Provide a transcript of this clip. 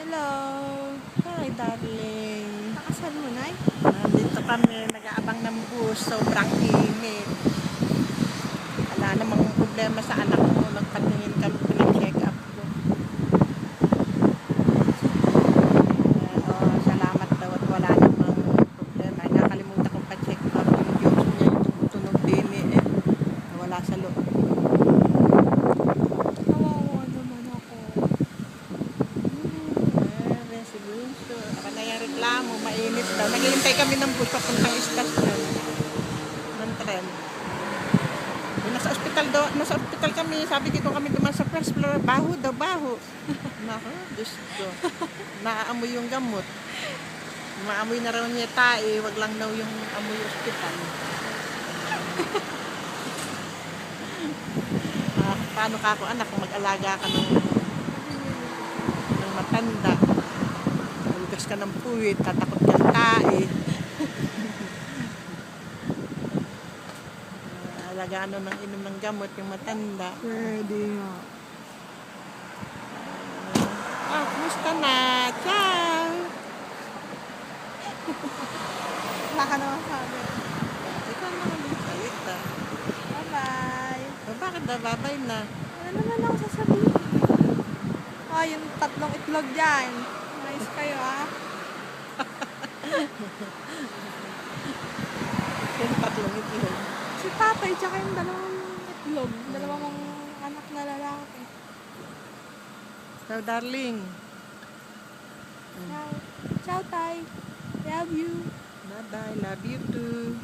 Hello. Hi, darling. Nakasan mo, Nay? Nandito kami, nag-aabang ng bus. Sobrang init. Wala namang problema sa anak mo. Nagpatingin kami, pinag-check up ko. Salamat daw at wala namang problema. Ay, nakalimutan kong pa-check up. Yung Diyos niya, yung tumutunog din eh. Nawala sa loob. Kawawa naman ako. Siguro. Ako na yung reklamo, mainit daw. Naghihintay kami ng bus papuntang istasyon ng tren. Nasa ospital kami. Sabi dito kami duman sa first floor. Baho daw, baho. Naku, Diyos ko. Naaamoy yung gamot. Maamoy na raw niya tae. Wag lang daw yung amoy ospital. Paano ka ako anak kung mag-alaga ka ng matanda? Malugas ka ng puwit, tatakot kang tae. Alagaan ng inom ng gamot yung matanda. Pwede nga. Kumusta na? Ciao! Wala ka naman sabi. Ikaw naman yung salita. Bye-bye. Bakit babay na? Ano naman ako sasabihin? Yung tatlong itlog dyan. Nice kayo, Yung tatlong itlog. Si tatay, tsaka yung dalawang itlog. Dalawang anak na lalaki. So, darling. Ciao. Ciao, tay. Love you. Bye-bye. Love you too.